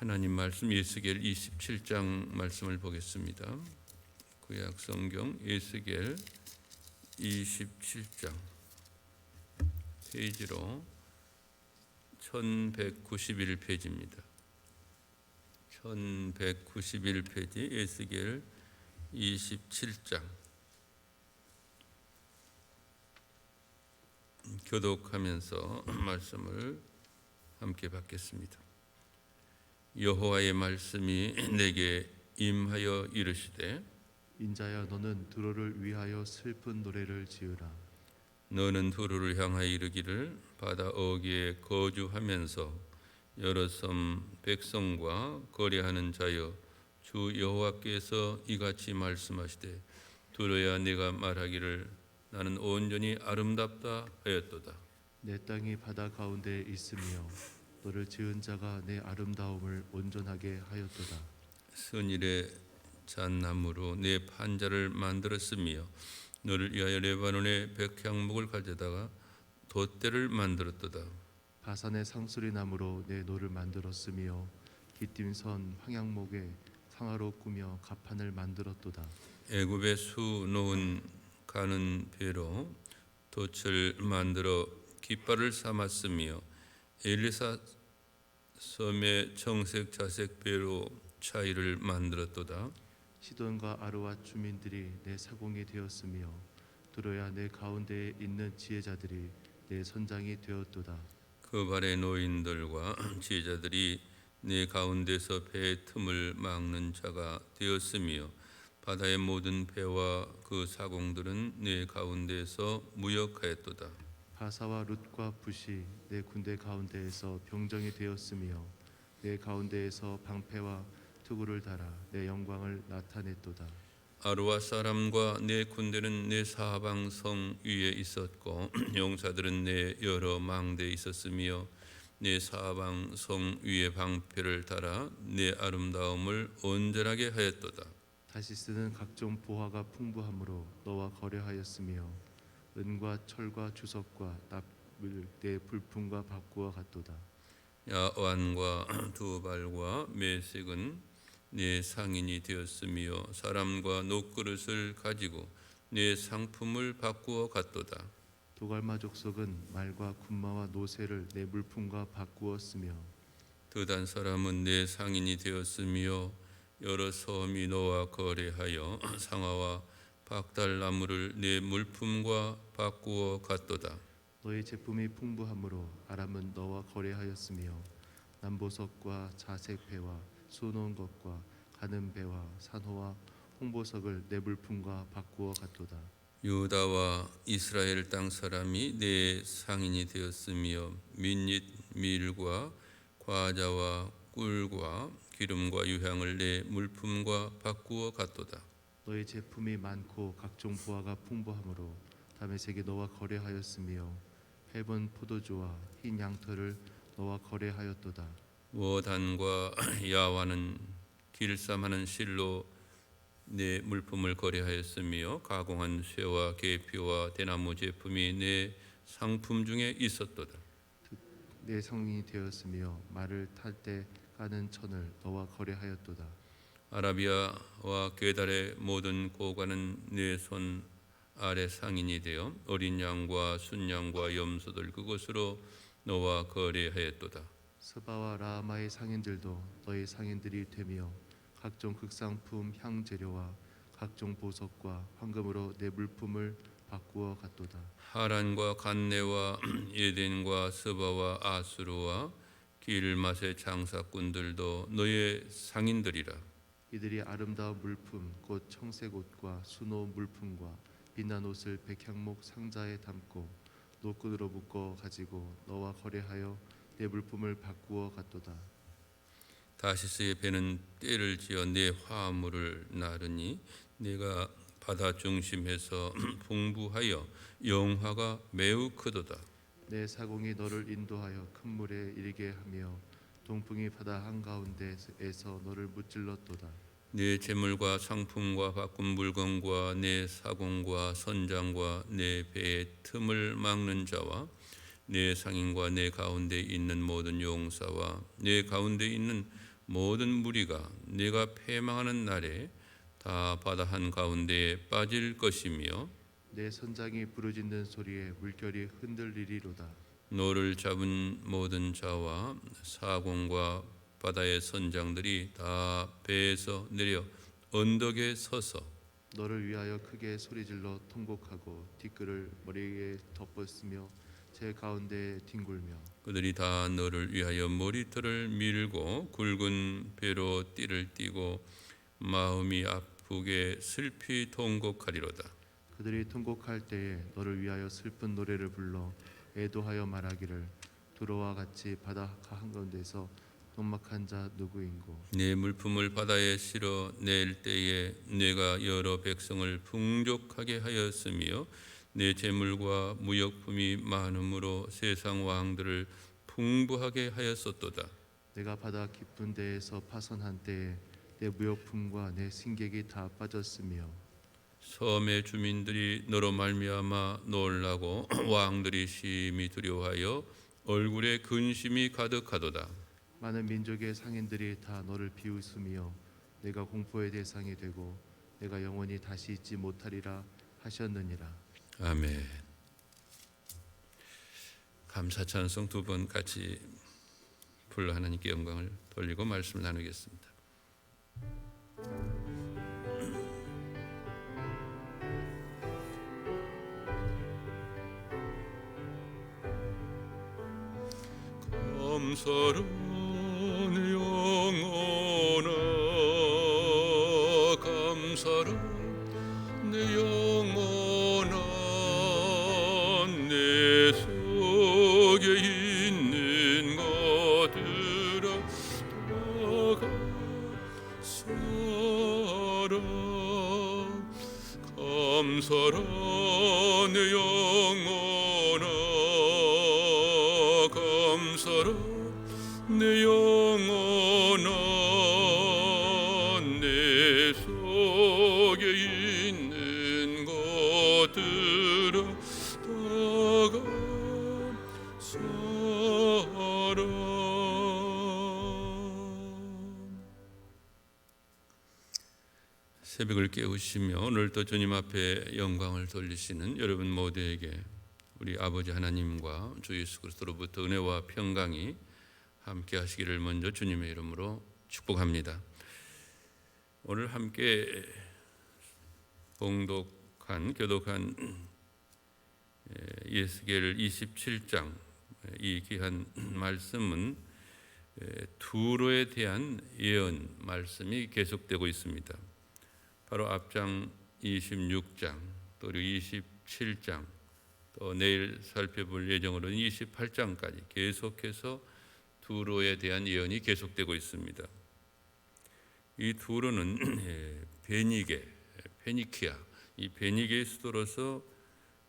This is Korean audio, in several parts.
하나님 말씀 에스겔 27장 말씀을 보겠습니다. 구약 성경 에스겔 27장 페이지로 1191페이지입니다. 1191페이지 에스겔 27장 교독하면서 말씀을 함께 받겠습니다. 여호와의 말씀이 내게 임하여 이르시되 인자야 너는 두로를 위하여 슬픈 노래를 지으라. 너는 두로를 향하여 이르기를 바다 어귀에 거주하면서 여러 섬 백성과 거래하는 자여 주 여호와께서 이같이 말씀하시되 두로야 네가 말하기를 나는 온전히 아름답다 하였도다. 내 땅이 바다 가운데에 있으며 너를 지은 자가 내 아름다움을 온전하게 하였도다. 선일의 잣나무로 내 판자를 만들었으며 너를 위하여 레바논의 백향목을 가져다가 돛대를 만들었도다. 바산의 상수리 나무로 내 노를 만들었으며 기띔선 황양목에 상아로 꾸며 가판을 만들었도다. 애굽의 수 놓은 가는 배로 돛을 만들어 깃발을 삼았으며 엘리사 섬의 청색 자색 배로 차이를 만들었도다. 시돈과 아르와 주민들이 내 사공이 되었으며 두로야 내 가운데에 있는 지혜자들이 내 선장이 되었도다. 그 발의 노인들과 지혜자들이 내 가운데서 배의 틈을 막는 자가 되었으며 바다의 모든 배와 그 사공들은 내 가운데에서 무역하였도다. 바사와 룻과 붓이 내 군대 가운데에서 병정이 되었으며 내 가운데에서 방패와 투구를 달아 내 영광을 나타냈도다. 아루와 사람과 내 군대는 내 사방성 위에 있었고 용사들은 내 여러 망대에 있었으며 내 사방성 위에 방패를 달아 내 아름다움을 온전하게 하였도다. 다시스는 각종 보화가 풍부함으로 너와 거래하였으며 은과 철과 주석과 납을 내 불품과 바꾸어 갔도다. 야완과 두발과 메색은 내 상인이 되었으며 사람과 녹그릇을 가지고 내 상품을 바꾸어 갔도다. 도갈마 족속은 말과 군마와 노새를 내 물품과 바꾸었으며 드단 사람은 내 상인이 되었으며 여러 섬이 너와 거래하여 상아와 박달나무를 내 물품과 바꾸어 갔도다. 너의 제품이 풍부함으로 아람은 너와 거래하였으며 남보석과 자색 배와 수놓은 것과 가는 배와 산호와 홍보석을 내 물품과 바꾸어 갔도다. 유다와 이스라엘 땅 사람이 내 상인이 되었으며 민닛 밀과 과자와 꿀과 기름과 유향을 내 물품과 바꾸어 갔도다. 너의 제품이 많고 각종 보화가 풍부함으로 다메섹이 너와 거래하였으며 헬본 포도주와 흰 양털을 너와 거래하였도다. 워단과 야와는 길쌈하는 실로 내 물품을 거래하였으며 가공한 쇠와 계피와 대나무 제품이 내 상품 중에 있었도다. 내 성인이 되었으며 말을 탈 때 까는 천을 너와 거래하였도다. 아라비아와 게달의 모든 고관은 내 손 아래 상인이 되어 어린 양과 순양과 염소들 그것으로 너와 거래하였도다. 스바와 라마의 상인들도 너의 상인들이 되며 각종 극상품 향재료와 각종 보석과 황금으로 내 물품을 바꾸어 갔도다. 하란과 간네와 예덴과 스바와 아수르와 길맛의 장사꾼들도 너의 상인들이라. 이들이 아름다운 물품 곧 청색 옷과 수놓은 물품과 빛난 옷을 백향목 상자에 담고 노끈으로 묶어 가지고 너와 거래하여 내 물품을 바꾸어 갔도다. 다시스의 배는 떼를 지어 내 화물을 나르니 내가 바다 중심에서 풍부하여 영화가 매우 크도다. 내 사공이 너를 인도하여 큰 물에 이르게 하며 동풍이 바다 한가운데에서 너를 무찔렀도다. 내 재물과 상품과 바꾼 물건과 내 사공과 선장과 내 배의 틈을 막는 자와 내 상인과 내 가운데 있는 모든 용사와 내 가운데 있는 모든 무리가 네가 패망하는 날에 다 바다 한 가운데에 빠질 것이며 내 선장이 부르짖는 소리에 물결이 흔들리리로다. 너를 잡은 모든 자와 사공과 바다의 선장들이 다 배에서 내려 언덕에 서서 너를 위하여 크게 소리질러 통곡하고 뒷글을 머리에 덮었으며 제 가운데에 뒹굴며 그들이 다 너를 위하여 머리털을 밀고 굵은 배로 띠를 띠고 마음이 아프게 슬피 통곡하리로다. 그들이 통곡할 때에 너를 위하여 슬픈 노래를 불러 애도하여 말하기를 두로와 같이 바다 한가운데서 농막한 자 누구인고. 네 물품을 바다에 실어 낼 때에 내가 여러 백성을 풍족하게 하였으며 내 재물과 무역품이 많음으로 세상 왕들을 풍부하게 하였었도다. 내가 바다 깊은 데에서 파선한 때에 내 무역품과 내 승객이 다 빠졌으며 섬의 주민들이 너로 말미암아 놀라고 왕들이 심히 두려워하여 얼굴에 근심이 가득하도다. 많은 민족의 상인들이 다 너를 비웃으며 내가 공포의 대상이 되고 내가 영원히 다시 잊지 못하리라 하셨느니라. 아멘. 감사 찬송 두 번 같이 불러 하나님께 영광을 돌리고 말씀을 나누겠습니다. 감사로 영원아 감사로 내 영혼아 내 속에 있는 것들아 다가서라 감사라 내 영혼아 감사라 내 영혼아 내 속에 있는 것들아 다가서라. 새벽을 깨우시며 오늘도 주님 앞에 영광을 돌리시는 여러분 모두에게 우리 아버지 하나님과 주 예수 그리스도로부터 은혜와 평강이 함께 하시기를 먼저 주님의 이름으로 축복합니다. 오늘 함께 교독한 예스겔 27장 이 귀한 말씀은 두로에 대한 예언 말씀이 계속되고 있습니다. 바로 앞장 26장 또 27장 또 내일 살펴볼 예정으로는 28장까지 계속해서 두로에 대한 예언이 계속되고 있습니다. 이 두로는 페니키아, 이 베니게의 수도로서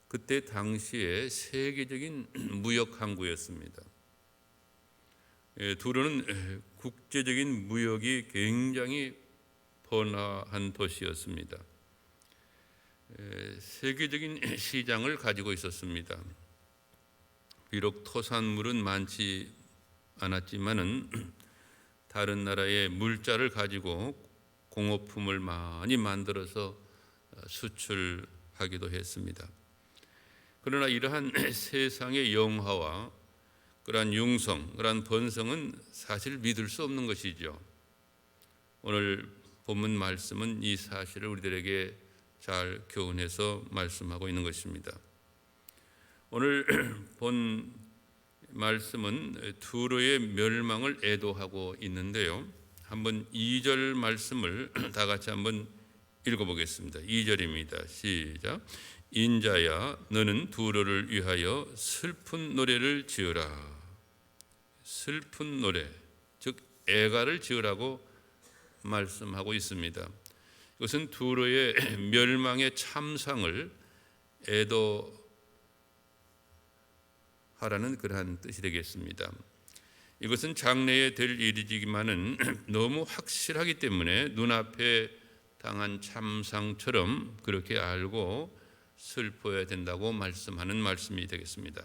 그때 당시에 세계적인 무역 항구였습니다. 두로는 국제적인 무역이 굉장히 번화한 도시였습니다. 세계적인 시장을 가지고 있었습니다. 비록 토산물은 많지 않았지만은 다른 나라의 물자를 가지고 공업품을 많이 만들어서 수출하기도 했습니다. 그러나 이러한 세상의 영화와 그러한 융성, 그러한 번성은 사실 믿을 수 없는 것이죠. 오늘 본문 말씀은 이 사실을 우리들에게 잘 교훈해서 말씀하고 있는 것입니다. 오늘 본 말씀은 두로의 멸망을 애도하고 있는데요. 한번 2절 말씀을 다 같이 한번 읽어보겠습니다. 2절입니다. 시작. 인자야 너는 두로를 위하여 슬픈 노래를 지으라. 슬픈 노래, 즉 애가를 지으라고 말씀하고 있습니다. 이것은 두로의 멸망의 참상을 애도하라는 그러한 뜻이 되겠습니다. 이것은 장래에 될 일이지만은 너무 확실하기 때문에 눈앞에 당한 참상처럼 그렇게 알고 슬퍼야 된다고 말씀하는 말씀이 되겠습니다.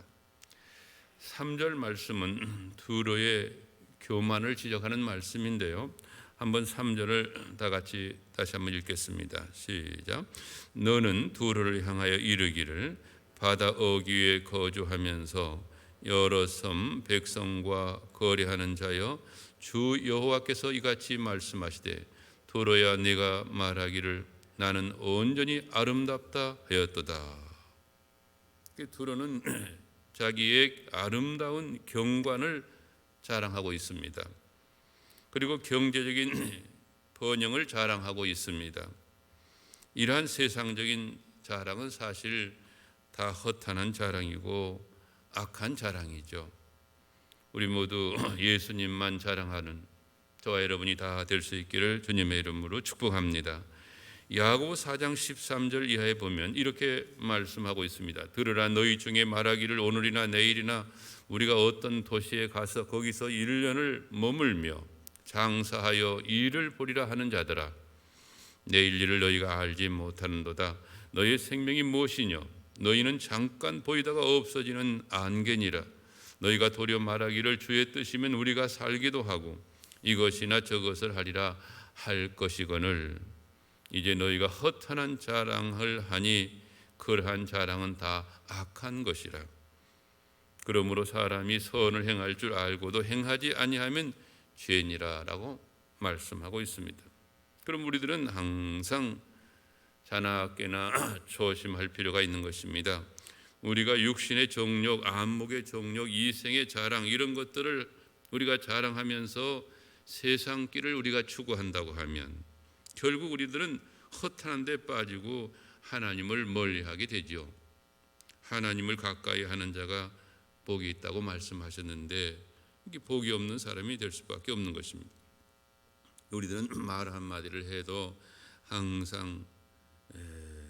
3절 말씀은 두로의 교만을 지적하는 말씀인데요. 한번 3절을 다 같이 다시 한번 읽겠습니다. 시작. 너는 두로를 향하여 이르기를 바다 어귀 위에 거주하면서 여러 섬 백성과 거래하는 자여 주 여호와께서 이같이 말씀하시되 두로야 네가 말하기를 나는 온전히 아름답다 하였도다. 두로는 자기의 아름다운 경관을 자랑하고 있습니다. 그리고 경제적인 번영을 자랑하고 있습니다. 이러한 세상적인 자랑은 사실 다 허탄한 자랑이고 악한 자랑이죠. 우리 모두 예수님만 자랑하는 저와 여러분이 다 될 수 있기를 주님의 이름으로 축복합니다. 야고보 4장 13절 이하에 보면 이렇게 말씀하고 있습니다. 들으라 너희 중에 말하기를 오늘이나 내일이나 우리가 어떤 도시에 가서 거기서 1년을 머물며 장사하여 일을 보리라 하는 자들아 내일 일을 너희가 알지 못하는도다. 너희의 생명이 무엇이뇨? 너희는 잠깐 보이다가 없어지는 안개니라. 너희가 도리어 말하기를 주의 뜻이면 우리가 살기도 하고 이것이나 저것을 하리라 할 것이거늘 이제 너희가 허탄한 자랑을 하니 그러한 자랑은 다 악한 것이라. 그러므로 사람이 선을 행할 줄 알고도 행하지 아니하면 죄니라라고 말씀하고 있습니다. 그럼 우리들은 항상 자나깨나 조심할 필요가 있는 것입니다. 우리가 육신의 정욕, 안목의 정욕, 이생의 자랑 이런 것들을 우리가 자랑하면서 세상 길을 우리가 추구한다고 하면 결국 우리들은 허탄한 데 빠지고 하나님을 멀리하게 되죠. 하나님을 가까이 하는 자가 복이 있다고 말씀하셨는데 이게 복이 없는 사람이 될 수밖에 없는 것입니다. 우리들은 말 한마디를 해도 항상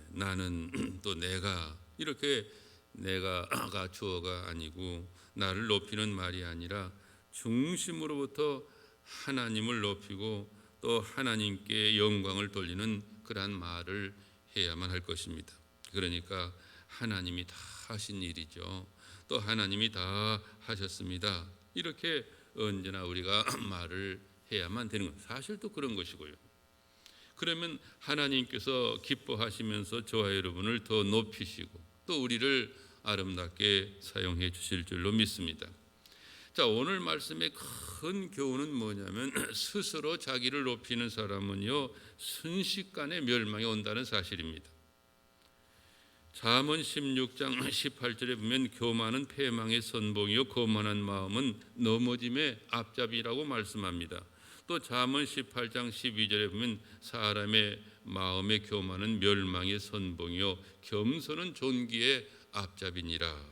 나는 또 내가 이렇게 내가가 주어가 아니고 나를 높이는 말이 아니라 중심으로부터 하나님을 높이고 또 하나님께 영광을 돌리는 그러한 말을 해야만 할 것입니다. 그러니까 하나님이 다 하신 일이죠. 또 하나님이 다 하셨습니다. 이렇게 언제나 우리가 말을 해야만 되는 것. 사실 또 그런 것이고요. 그러면 하나님께서 기뻐하시면서 저와 여러분을 더 높이시고 또 우리를 아름답게 사용해 주실 줄로 믿습니다. 자, 오늘 말씀의 큰 교훈은 뭐냐면 스스로 자기를 높이는 사람은요 순식간에 멸망이 온다는 사실입니다. 잠언 16장 18절에 보면 교만은 패망의 선봉이요 거만한 마음은 넘어짐의 앞잡이라고 말씀합니다. 또 잠언 18장 12절에 보면 사람의 마음의 교만은 멸망의 선봉이요 겸손은 존귀의 앞잡이니라.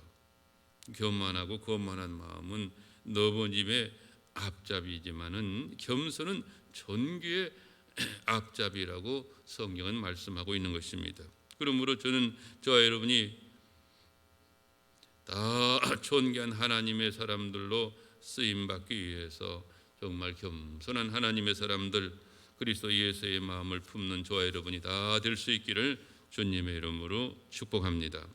교만하고 거만한 마음은 넘어짐의 앞잡이지만은 겸손은 존귀의 앞잡이라고 성경은 말씀하고 있는 것입니다. 그러므로 저는 저와 여러분이 다 존귀한 하나님의 사람들로 쓰임받기 위해서 정말 겸손한 하나님의 사람들 그리스도 예수의 마음을 품는 저와 여러분이 다 될 수 있기를 주님의 이름으로 축복합니다.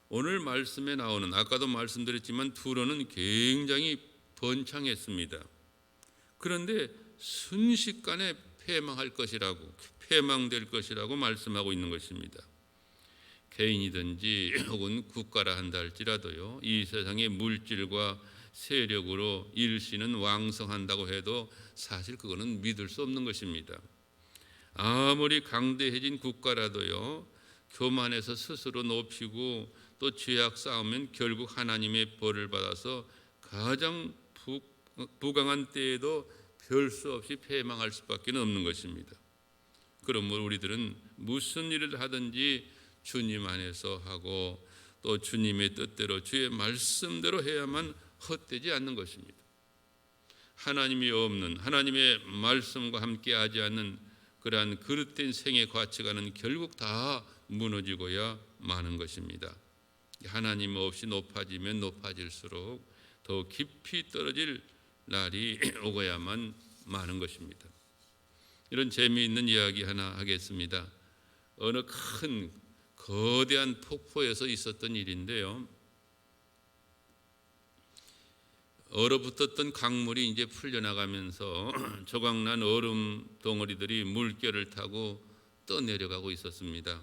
오늘 말씀에 나오는 아까도 말씀드렸지만 두로는 굉장히 번창했습니다. 그런데 순식간에 패망될 것이라고 말씀하고 있는 것입니다. 개인이든지 혹은 국가라 한다 할지라도요 이 세상의 물질과 세력으로 일시는 왕성한다고 해도 사실 그거는 믿을 수 없는 것입니다. 아무리 강대해진 국가라도요 교만해서 스스로 높이고 또 죄악 쌓으면 결국 하나님의 벌을 받아서 가장 부강한 때에도 별 수 없이 패망할 수밖에 없는 것입니다. 그러므로 우리들은 무슨 일을 하든지 주님 안에서 하고 또 주님의 뜻대로 주의 말씀대로 해야만 헛되지 않는 것입니다. 하나님이 없는 하나님의 말씀과 함께하지 않는 그러한 그릇된 생의 가치관은 결국 다 무너지고야 마는 것입니다. 하나님 없이 높아지면 높아질수록 더 깊이 떨어질 날이 오고야만 마는 것입니다. 이런 재미있는 이야기 하나 하겠습니다. 어느 큰 거대한 폭포에서 있었던 일인데요. 얼어붙었던 강물이 이제 풀려나가면서 조각난 얼음 덩어리들이 물결을 타고 떠내려가고 있었습니다.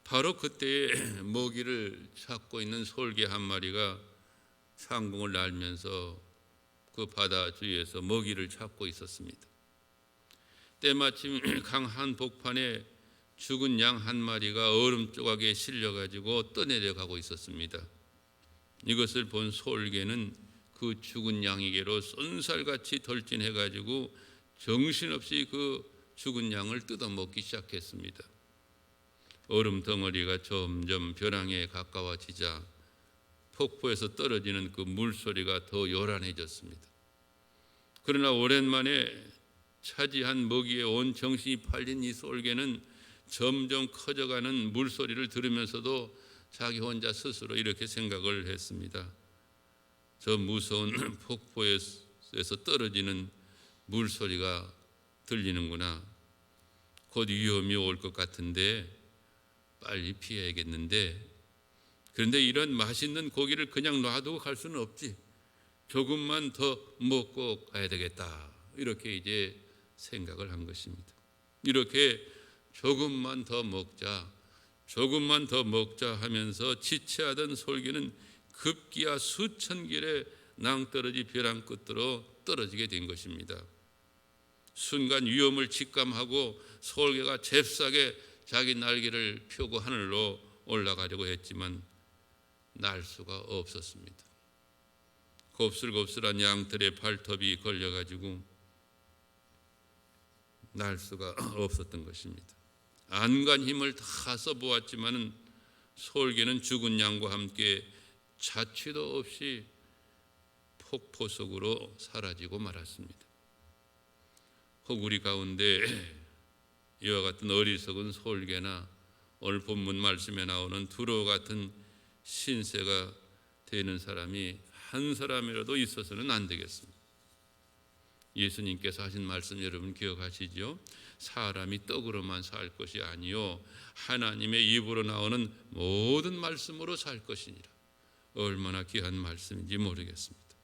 바로 그때에 먹이를 찾고 있는 솔개 한 마리가 상공을 날면서 그 바다 주위에서 먹이를 찾고 있었습니다. 때마침 강 한복판에 죽은 양 한 마리가 얼음 조각에 실려가지고 떠내려가고 있었습니다. 이것을 본 솔개는 그 죽은 양에게로 쏜살같이 돌진해가지고 정신없이 그 죽은 양을 뜯어먹기 시작했습니다. 얼음 덩어리가 점점 벼랑에 가까워지자 폭포에서 떨어지는 그 물소리가 더 요란해졌습니다. 그러나 오랜만에 차지한 먹이에 온 정신이 팔린 이 솔개는 점점 커져가는 물소리를 들으면서도 자기 혼자 스스로 이렇게 생각을 했습니다. 저 무서운 폭포에서 떨어지는 물소리가 들리는구나. 곧 위험이 올 것 같은데 빨리 피해야겠는데, 그런데 이런 맛있는 고기를 그냥 놔두고 갈 수는 없지. 조금만 더 먹고 가야 되겠다. 이렇게 이제 생각을 한 것입니다. 이렇게 조금만 더 먹자, 조금만 더 먹자 하면서 지체하던 솔개는 급기야 수천 길의 낭떠러지 벼랑 끝으로 떨어지게 된 것입니다. 순간 위험을 직감하고 솔개가 잽싸게 자기 날개를 펴고 하늘로 올라가려고 했지만 날 수가 없었습니다. 곱슬곱슬한 양털의 발톱이 걸려가지고 날 수가 없었던 것입니다. 안간 힘을 다 써보았지만은 솔개는 죽은 양과 함께 자취도 없이 폭포 속으로 사라지고 말았습니다. 혹 우리 가운데 이와 같은 어리석은 솔개나 오늘 본문 말씀에 나오는 두로 같은 신세가 되는 사람이 한 사람이라도 있어서는 안 되겠습니다. 예수님께서 하신 말씀 여러분 기억하시죠? 사람이 떡으로만 살 것이 아니요 하나님의 입으로 나오는 모든 말씀으로 살 것이니라. 얼마나 귀한 말씀인지 모르겠습니다.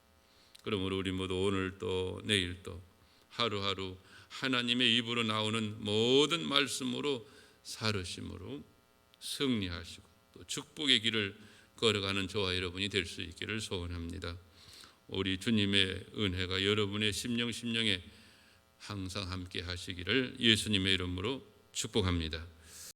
그러므로 우리 모두 오늘 또 내일 또 하루하루 하나님의 입으로 나오는 모든 말씀으로 살으심으로 승리하시고 또 축복의 길을 걸어가는 저와 여러분이 될 수 있기를 소원합니다. 우리 주님의 은혜가 여러분의 심령에 항상 함께 하시기를 예수님의 이름으로 축복합니다.